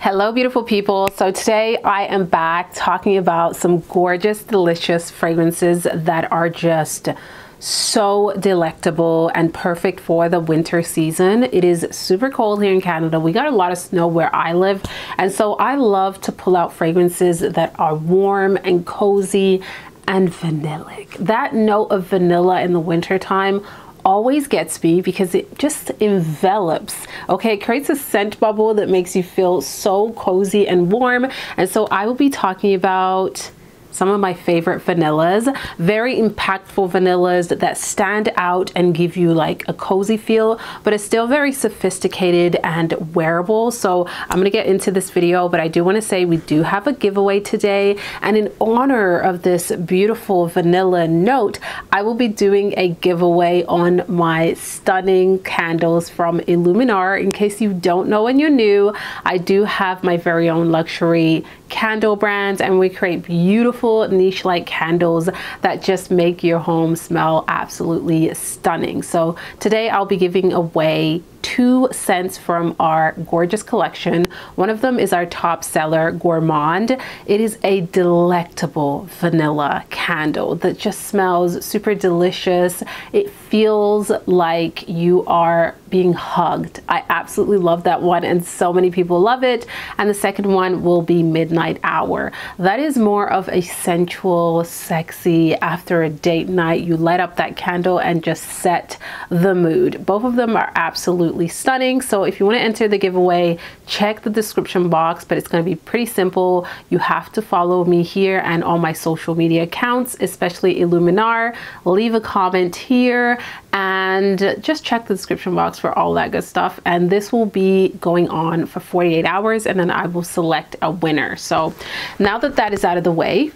Hello beautiful people. So today I am back talking about some gorgeous, delicious fragrances that are just so delectable and perfect for the winter season. It is super cold here in Canada. We got a lot of snow where I live, and so I love to pull out fragrances that are warm and cozy and vanillic. That note of vanilla in the winter time always gets me because it just envelops. Okay, it creates a scent bubble that makes you feel so cozy and warm. And so I will be talking about some of my favorite vanillas, very impactful vanillas that stand out and give you like a cozy feel, but it's still very sophisticated and wearable. So I'm gonna get into this video, but I do want to say we do have a giveaway today, and in honor of this beautiful vanilla note, I will be doing a giveaway on my stunning candles from Illuminar. In case you don't know and you're new, I do have my very own luxury candle brands, and we create beautiful niche-like candles that just make your home smell absolutely stunning. So today I'll be giving away 2 scents from our gorgeous collection. One of them is our top seller, Gourmand. It is a delectable vanilla candle that just smells super delicious. It feels like you are being hugged. I absolutely love that one, and so many people love it. And the second one will be Midnight Hour. That is more of a sensual, sexy, after a date night, you light up that candle and just set the mood. Both of them are absolutely stunning. So if you want to enter the giveaway, check the description box, but it's going to be pretty simple. You have to follow me here and all my social media accounts, especially Illuminar. Leave a comment here and just check the description box for all that good stuff. And this will be going on for 48 hours, and then I will select a winner. So now that that is out of the way,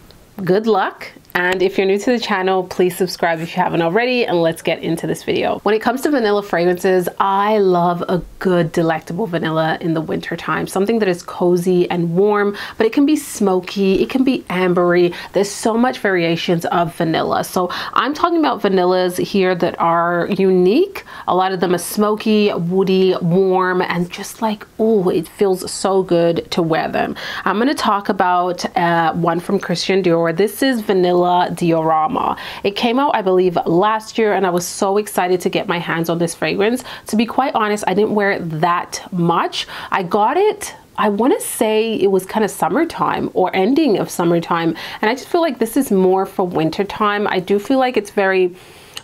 good luck. And if you're new to the channel, please subscribe if you haven't already, and let's get into this video. When it comes to vanilla fragrances, I love a good delectable vanilla in the winter time. Something that is cozy and warm, but it can be smoky, it can be ambery. There's so much variations of vanilla. So I'm talking about vanillas here that are unique. A lot of them are smoky, woody, warm, and just like, oh, it feels so good to wear them. I'm gonna talk about one from Christian Dior. This is Vanilla Diorama. It came out, I believe, last year, and I was so excited to get my hands on this fragrance. To be quite honest, I didn't wear it that much. I got it, I want to say it was kind of summertime or ending of summertime, and I just feel like this is more for winter time. I do feel like it's very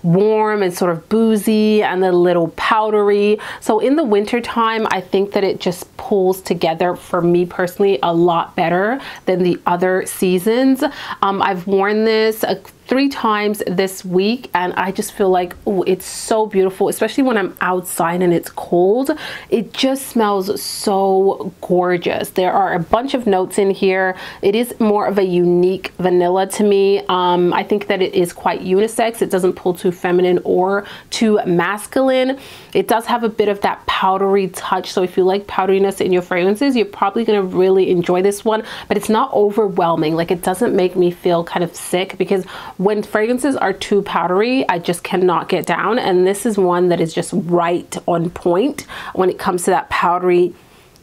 warm and sort of boozy and a little powdery. So in the winter time, I think that it just pulls together for me personally a lot better than the other seasons. I've worn this 3 times this week, and I just feel like, oh, it's so beautiful, especially when I'm outside and it's cold. It just smells so gorgeous. There are a bunch of notes in here. It is more of a unique vanilla to me. I think that it is quite unisex. It doesn't pull too feminine or too masculine. It does have a bit of that powdery touch, so if you like powderiness in your fragrances, you're probably gonna really enjoy this one, but it's not overwhelming. Like, it doesn't make me feel kind of sick, because when fragrances are too powdery, I just cannot get down, and this is one that is just right on point when it comes to that powdery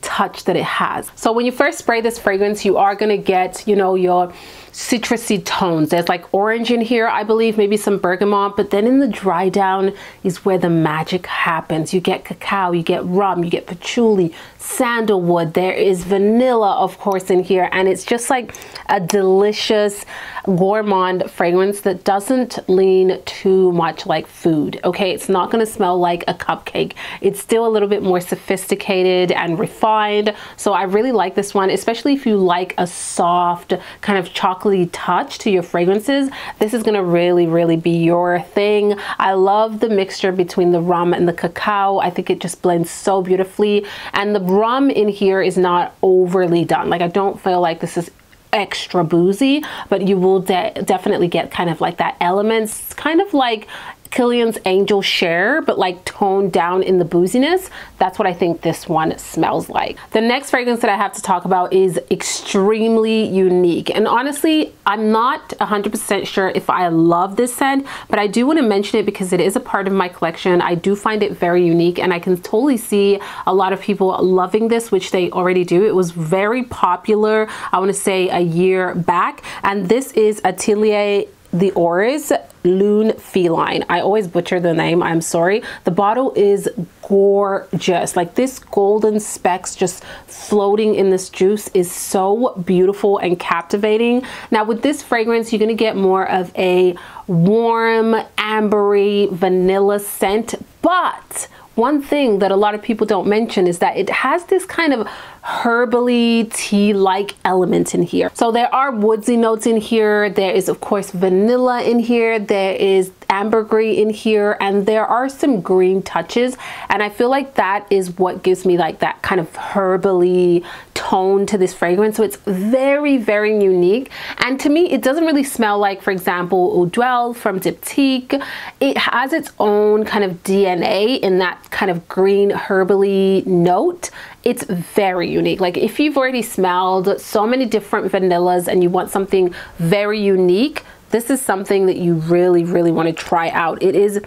touch that it has. So when you first spray this fragrance, you are gonna get, you know, your citrusy tones. There's like orange in here, I believe, maybe some bergamot, but then in the dry down is where the magic happens. You get cacao, you get rum, you get patchouli, sandalwood, there is vanilla, of course, in here, and it's just like a delicious gourmand fragrance that doesn't lean too much like food. Okay, it's not going to smell like a cupcake. It's still a little bit more sophisticated and refined. So I really like this one, especially if you like a soft kind of chocolatey touch to your fragrances. This is going to really be your thing. I love the mixture between the rum and the cacao. I think it just blends so beautifully, and the rum in here is not overly done. Like, I don't feel like this is extra boozy, but you will definitely get kind of like that elements, kind of like Kilian's Angel Share, but like toned down in the booziness. That's what I think this one smells like. The next fragrance that I have to talk about is extremely unique. And honestly, I'm not 100% sure if I love this scent, but I do want to mention it because it is a part of my collection. I do find it very unique, and I can totally see a lot of people loving this, which they already do. It was very popular, I want to say a year back. And this is Atelier d'Or's Lune Feline. I always butcher the name, I'm sorry. The bottle is gorgeous. Like this golden specks just floating in this juice is so beautiful and captivating. Now with this fragrance, you're gonna get more of a warm, ambery, vanilla scent, but one thing that a lot of people don't mention is that it has this kind of herbally tea-like element in here. So there are woodsy notes in here. There is of course vanilla in here. There is ambergris in here, and there are some green touches. And I feel like that is what gives me like that kind of herbally tone to this fragrance. So it's very, very unique. And to me, it doesn't really smell like, for example, Eau d'Huile from Diptyque. It has its own kind of DNA in that kind of green herbally note. It's very unique. Like if you've already smelled so many different vanillas and you want something very unique, this is something that you really, really want to try out. It is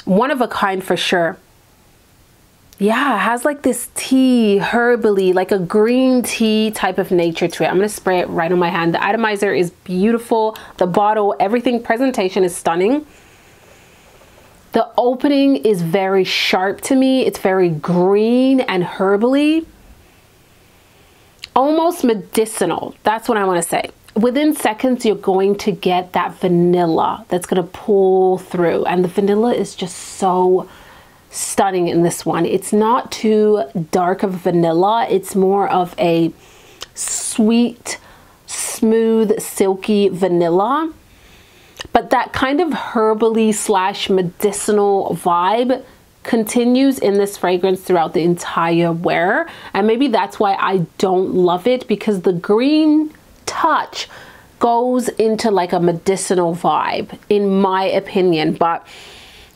one of a kind for sure. Yeah, it has like this tea, herbally, like a green tea type of nature to it. I'm gonna spray it right on my hand. The atomizer is beautiful. The bottle, everything, presentation is stunning. The opening is very sharp to me. It's very green and herbally. Almost medicinal. That's what I want to say. Within seconds, you're going to get that vanilla that's going to pull through. And the vanilla is just so stunning in this one. It's not too dark of vanilla. It's more of a sweet, smooth, silky vanilla. But that kind of herbally / medicinal vibe continues in this fragrance throughout the entire wear. And maybe that's why I don't love it, because the green touch goes into like a medicinal vibe, in my opinion. But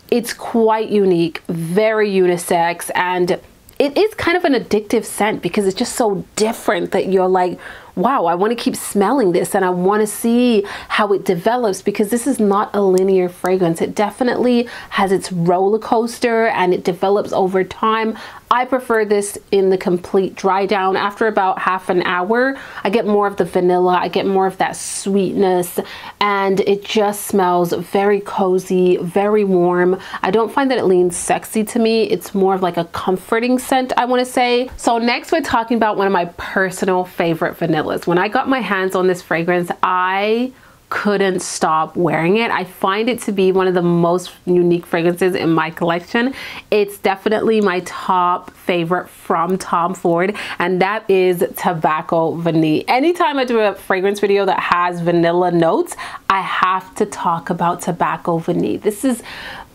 it's quite unique, very unisex, and it is kind of an addictive scent because it's just so different that you're like, wow, I want to keep smelling this and I want to see how it develops, because this is not a linear fragrance. It definitely has its roller coaster and it develops over time. I prefer this in the complete dry down. After about half an hour, I get more of the vanilla, I get more of that sweetness, and it just smells very cozy, very warm. I don't find that it leans sexy to me. It's more of like a comforting scent, I want to say. So next we're talking about one of my personal favorite vanillas. When I got my hands on this fragrance, I couldn't stop wearing it. I find it to be one of the most unique fragrances in my collection. It's definitely my top favorite from Tom Ford, and that is Tobacco Vanille. Anytime I do a fragrance video that has vanilla notes, I have to talk about Tobacco Vanille. This is,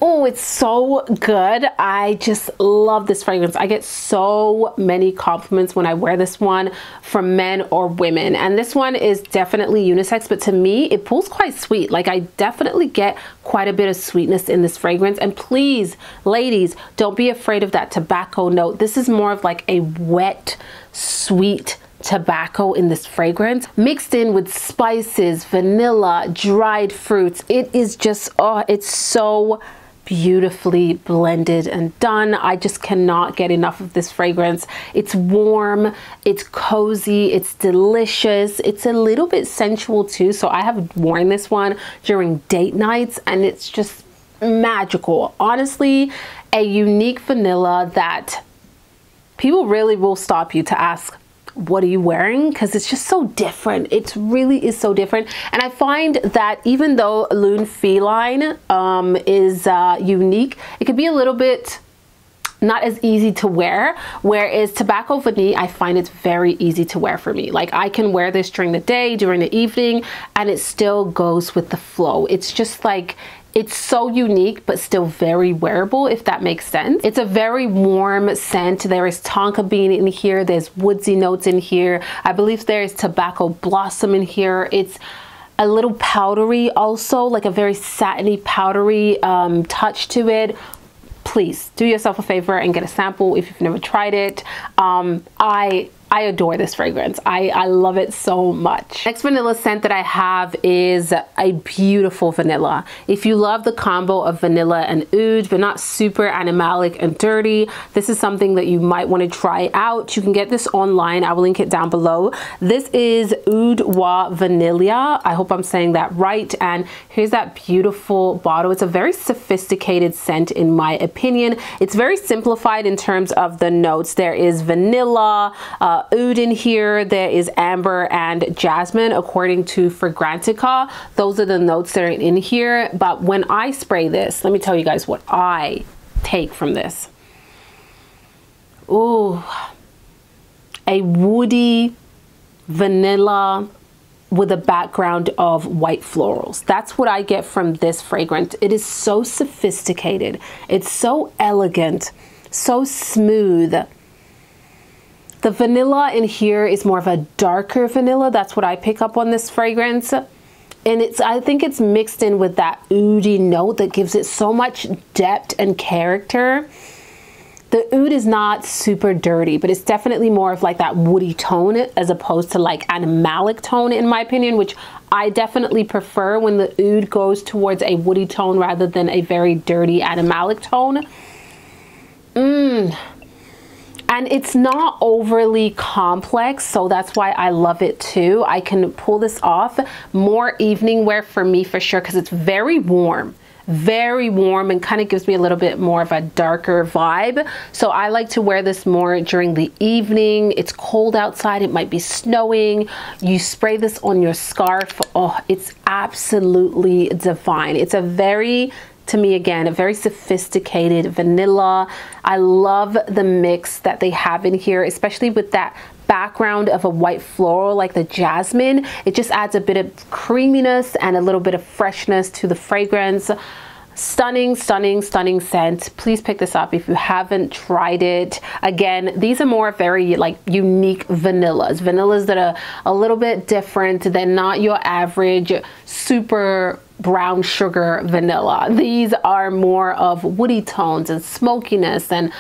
oh, it's so good. I just love this fragrance. I get so many compliments when I wear this one from men or women. And this one is definitely unisex, but to me, it pulls quite sweet. Like I definitely get quite a bit of sweetness in this fragrance. And please, ladies, don't be afraid of that tobacco note. This is more of like a wet, sweet tobacco in this fragrance, mixed in with spices, vanilla, dried fruits. It is just, oh, it's so beautifully blended and done. I just cannot get enough of this fragrance. It's warm, it's cozy, it's delicious, it's a little bit sensual too. So I have worn this one during date nights and it's just magical. Honestly, a unique vanilla that people really will stop you to ask, what are you wearing? Because it's just so different. It really is so different. And I find that even though Lune Feline is unique, it could be a little bit not as easy to wear, whereas Tobacco Vanille, I find it's very easy to wear for me. Like I can wear this during the day, during the evening, and it still goes with the flow. It's just like, it's so unique, but still very wearable, if that makes sense. It's a very warm scent. There is tonka bean in here. There's woodsy notes in here. I believe there is tobacco blossom in here. It's a little powdery also, like a very satiny powdery touch to it. Please do yourself a favor and get a sample if you've never tried it. I adore this fragrance. I love it so much. Next vanilla scent that I have is a beautiful vanilla. If you love the combo of vanilla and oud, but not super animalic and dirty, this is something that you might want to try out. You can get this online. I will link it down below. This is Oud wa Vanilla. I hope I'm saying that right. And here's that beautiful bottle. It's a very sophisticated scent in my opinion. It's very simplified in terms of the notes. There is vanilla, oud in here, there is amber and jasmine according to Fragrantica. Those are the notes that are in here. But when I spray this, let me tell you guys what I take from this. Ooh, a woody vanilla with a background of white florals. That's what I get from this fragrance. It is so sophisticated. It's so elegant, so smooth. The vanilla in here is more of a darker vanilla. That's what I pick up on this fragrance. And I think it's mixed in with that oudy note that gives it so much depth and character. The oud is not super dirty, but it's definitely more of like that woody tone as opposed to like animalic tone in my opinion, which I definitely prefer when the oud goes towards a woody tone rather than a very dirty animalic tone. And it's not overly complex, so that's why I love it too. I can pull this off. More evening wear for me for sure, because it's very warm and kind of gives me a little bit more of a darker vibe. So I like to wear this more during the evening. It's cold outside, it might be snowing. You spray this on your scarf. Oh, it's absolutely divine. It's a very, to me again, a very sophisticated vanilla. I love the mix that they have in here, especially with that background of a white floral like the jasmine. It just adds a bit of creaminess and a little bit of freshness to the fragrance. Stunning, stunning, stunning scent. Please pick this up if you haven't tried it. Again, these are more very like unique vanillas that are a little bit different than not your average super brown sugar vanilla. These are more of woody tones and smokiness, and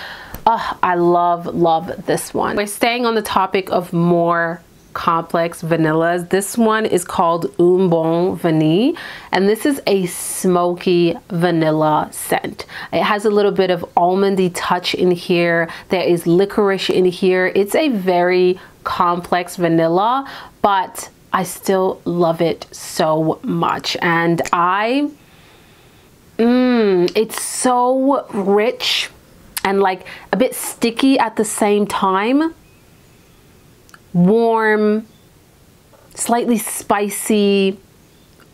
I love this one. We're staying on the topic of more complex vanillas. This one is called Un Bon Vanille, and this is a smoky vanilla scent. It has a little bit of almondy touch in here. There is licorice in here. It's a very complex vanilla, but I still love it so much. And it's so rich and like a bit sticky at the same time. Warm, slightly spicy.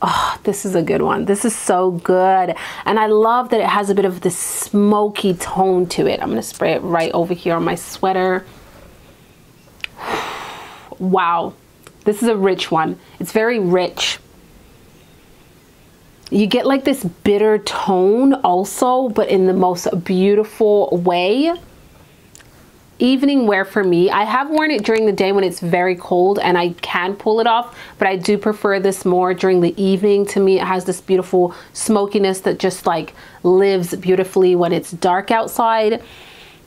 Oh, this is a good one. This is so good. And I love that it has a bit of this smoky tone to it. I'm gonna spray it right over here on my sweater. Wow, this is a rich one. It's very rich. You get like this bitter tone also, but in the most beautiful way. Evening wear for me. I have worn it during the day when it's very cold and I can pull it off, but I do prefer this more during the evening. To me, it has this beautiful smokiness that just like lives beautifully when it's dark outside.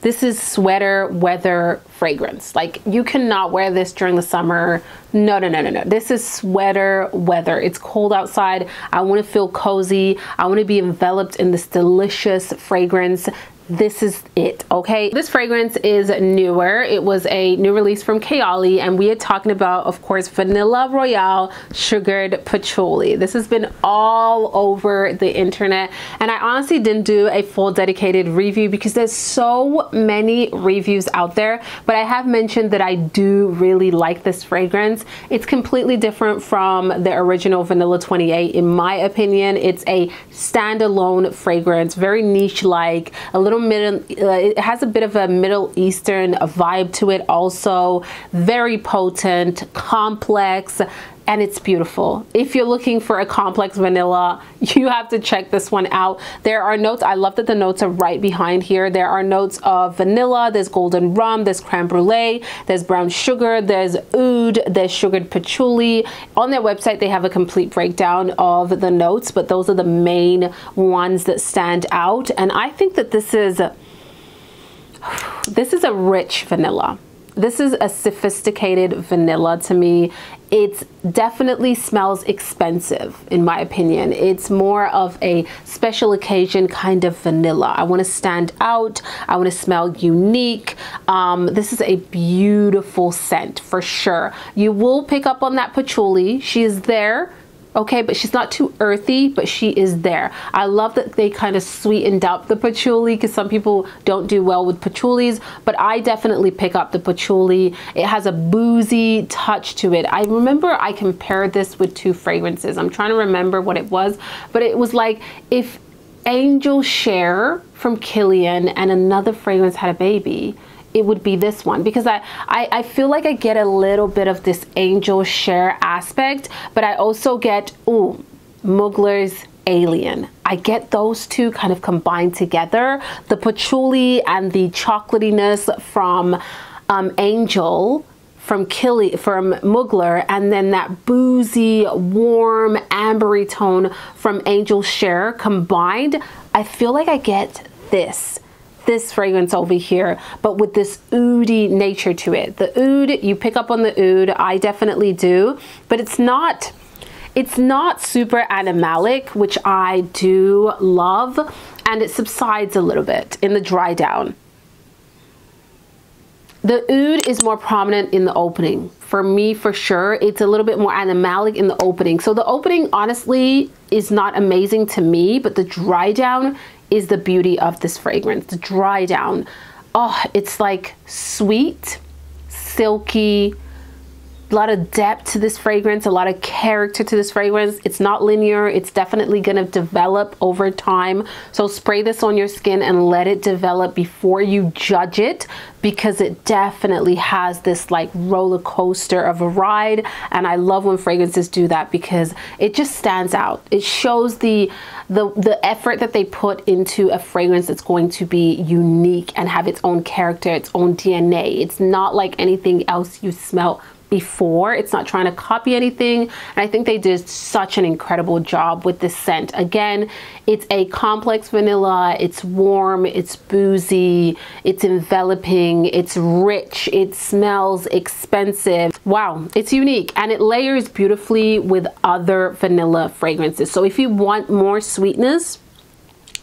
This is sweater weather fragrance. Like, you cannot wear this during the summer. No. This is sweater weather. It's cold outside. I want to feel cozy. I want to be enveloped in this delicious fragrance. This is it, okay? This fragrance is newer. It was a new release from Kayali, and we are talking about, of course, Vanilla Royale Sugared Patchouli. This has been all over the internet, and I honestly didn't do a full dedicated review because there's so many reviews out there, but I have mentioned that I do really like this fragrance. It's completely different from the original Vanilla 28. In my opinion, it's a standalone fragrance, very niche-like, a little middle, it has a bit of a Middle Eastern vibe to it also. Very potent, complex, and it's beautiful. If you're looking for a complex vanilla, you have to check this one out. There are notes. I love that the notes are right behind here. There are notes of vanilla, there's golden rum, there's creme brulee, there's brown sugar, there's oud, there's sugared patchouli. On their website, they have a complete breakdown of the notes, but those are the main ones that stand out. And I think that this is a rich vanilla. This is a sophisticated vanilla to me. It definitely smells expensive, in my opinion. It's more of a special occasion kind of vanilla. I want to stand out. I want to smell unique. This is a beautiful scent for sure. You will pick up on that patchouli. She is there. Okay, but she's not too earthy, but she is there. I love that they kind of sweetened up the patchouli, because some people don't do well with patchoulis, but I definitely pick up the patchouli. It has a boozy touch to it. I remember I compared this with two fragrances. I'm trying to remember what it was, but it was like if Angel Share from Kilian and another fragrance had a baby, it would be this one, because I feel like I get a little bit of this Angel Share aspect, but I also get, ooh, Mugler's Alien. I get those two kind of combined together. The patchouli and the chocolatiness from Angel, from Mugler, and then that boozy, warm, ambery tone from Angel Share combined. I feel like I get this fragrance over here, but with this oudy nature to it. The oud, you pick up on the oud. I definitely do, but it's not super animalic, which I do love, and it subsides a little bit in the dry down. The oud is more prominent in the opening. For me, for sure, it's a little bit more animalic in the opening. So the opening, honestly, is not amazing to me, but the dry down is the beauty of this fragrance. The dry down, oh, it's like sweet, silky, a lot of depth to this fragrance, a lot of character to this fragrance. It's not linear. It's definitely going to develop over time. So spray this on your skin and let it develop before you judge it, because it definitely has this like roller coaster of a ride. And I love when fragrances do that, because it just stands out. It shows the effort that they put into a fragrance that's going to be unique and have its own character, its own DNA. It's not like anything else you smell before. It's not trying to copy anything, and I think they did such an incredible job with this scent. Again, it's a complex vanilla. It's warm, it's boozy, it's enveloping, it's rich, it smells expensive. Wow, it's unique, and it layers beautifully with other vanilla fragrances. So if you want more sweetness,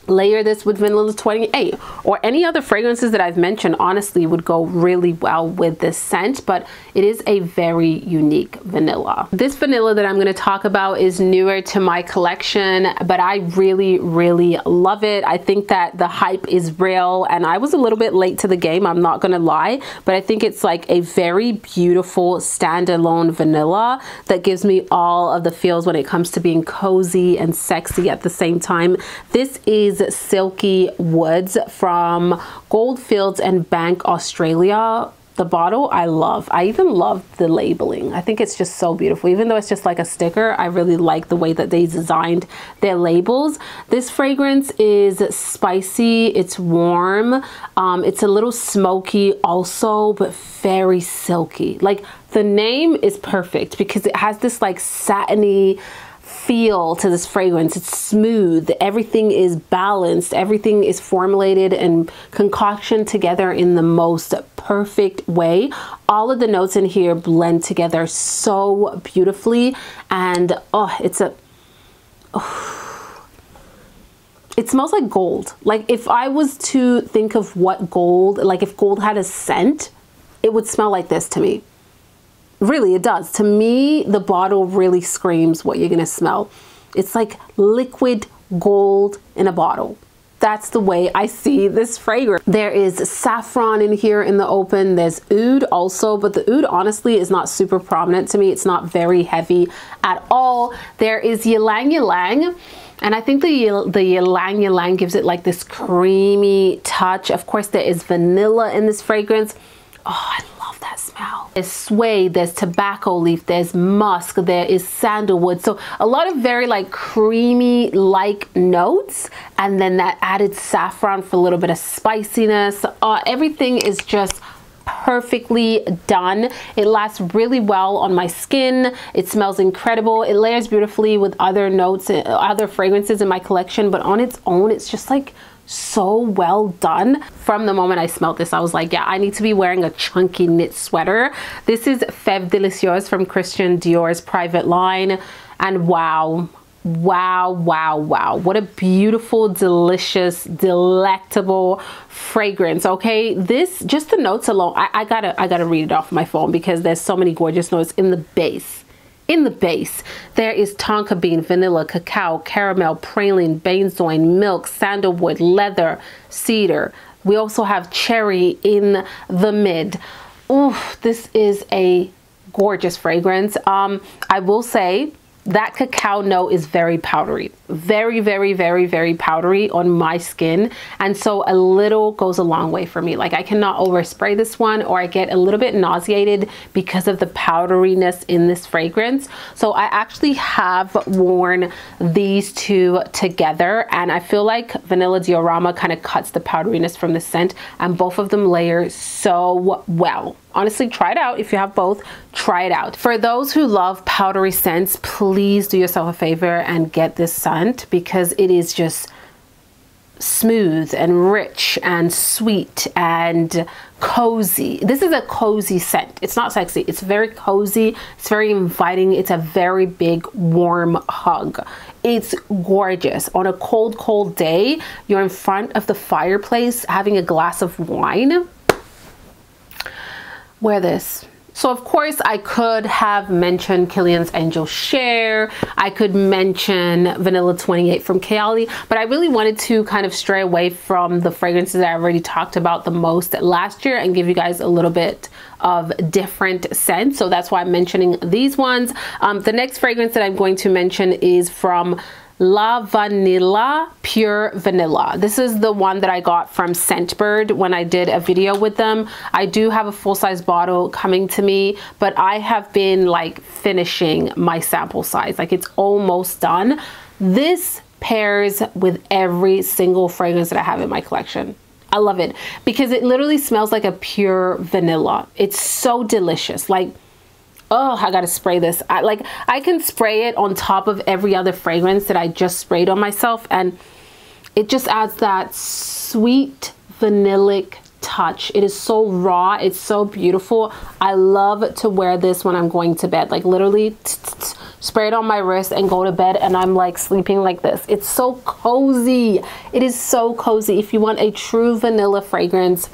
layer this with Vanilla 28, or any other fragrances that I've mentioned. Honestly, would go really well with this scent, but it is a very unique vanilla. This vanilla that I'm going to talk about is newer to my collection, but I really love it. I think that the hype is real, and I was a little bit late to the game, I'm not gonna lie, but I think it's like a very beautiful standalone vanilla that gives me all of the feels when it comes to being cozy and sexy at the same time. This is Silky Woods from Goldfields and Bank, Australia. The bottle I love. I even love the labeling. I think it's just so beautiful. Even though it's just like a sticker, I really like the way that they designed their labels. This fragrance is spicy, it's warm, it's a little smoky also, but very silky. Like, the name is perfect because it has this like satiny feel to this fragrance. It's smooth, everything is balanced, everything is formulated and concoctioned together in the most perfect way. All of the notes in here blend together so beautifully, and it smells like gold. Like, if I was to think of what gold, like if gold had a scent, it would smell like this to me. Really, it does. To me, the bottle really screams what you're gonna smell. It's like liquid gold in a bottle. That's the way I see this fragrance. There is saffron in here in the open. There's oud also, but the oud honestly is not super prominent to me. It's not very heavy at all. There is ylang ylang. And I think the ylang ylang gives it like this creamy touch. Of course, there is vanilla in this fragrance. Oh, I love that that smell. There's suede, there's tobacco leaf, there's musk, there is sandalwood. So a lot of very like creamy like notes, and then that added saffron for a little bit of spiciness. Everything is just perfectly done. It lasts really well on my skin. It smells incredible. It layers beautifully with other notes, other fragrances in my collection, but on its own, it's just like so well done. From the moment I smelled this, I was like, yeah, I need to be wearing a chunky knit sweater. This is Fève Délicieuse from Christian Dior's private line, and wow, wow, wow, wow, what a beautiful, delicious, delectable fragrance. Okay, this, just the notes alone, I gotta read it off my phone because there's so many gorgeous notes in the base. In the base, there is tonka bean, vanilla, cacao, caramel, praline, benzoin, milk, sandalwood, leather, cedar. We also have cherry in the mid. Ooh, this is a gorgeous fragrance. I will say that cacao note is very powdery, very, very, very, very powdery on my skin. And so a little goes a long way for me. Like I cannot overspray this one, or I get a little bit nauseated because of the powderiness in this fragrance. So I actually have worn these two together, and I feel like Vanilla Diorama kind of cuts the powderiness from the scent, and both of them layer so well. Honestly, try it out. If you have both, try it out. For those who love powdery scents, please do yourself a favor and get this scent, because it is just smooth and rich and sweet and cozy. This is a cozy scent. It's not sexy. It's very cozy. It's very inviting. It's a very big, warm hug. It's gorgeous. On a cold, cold day, you're in front of the fireplace having a glass of wine. Wear this. So of course I could have mentioned Kilian's Angel Share. I could mention Vanilla 28 from Kayali, but I really wanted to kind of stray away from the fragrances that I already talked about the most last year and give you guys a little bit of different scents. So that's why I'm mentioning these ones. The next fragrance that I'm going to mention is from La Vanilla Pure Vanilla. This is the one that I got from Scentbird when I did a video with them. I do have a full-size bottle coming to me, but I have been like finishing my sample size. Like it's almost done. This pairs with every single fragrance that I have in my collection. I love it because it literally smells like a pure vanilla. It's so delicious. Like, oh, I gotta spray this. I can spray it on top of every other fragrance that I just sprayed on myself, and it just adds that sweet vanillic touch. It is so raw. It's so beautiful. I love to wear this when I'm going to bed. Like literally spray it on my wrist and go to bed, and I'm like sleeping like this. It's so cozy. It is so cozy. If you want a true vanilla fragrance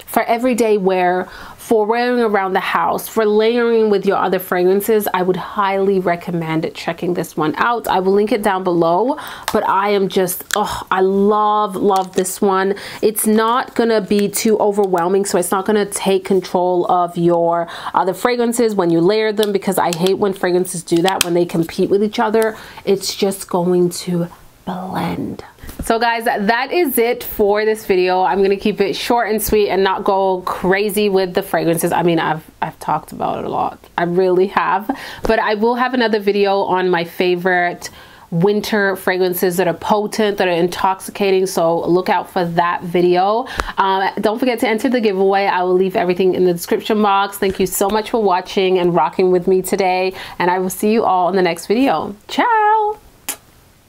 for everyday wear, for wearing around the house, for layering with your other fragrances, I would highly recommend checking this one out. I will link it down below, but I am just, oh, I love this one. It's not gonna be too overwhelming, so it's not gonna take control of your other fragrances when you layer them, because I hate when fragrances do that, when they compete with each other. It's just going to blend. So guys, that is it for this video. I'm gonna keep it short and sweet and not go crazy with the fragrances. I mean, I've talked about it a lot. I really have, but I will have another video on my favorite winter fragrances that are potent, that are intoxicating, so look out for that video. Don't forget to enter the giveaway. I will leave everything in the description box. Thank you so much for watching and rocking with me today, and I will see you all in the next video. Ciao.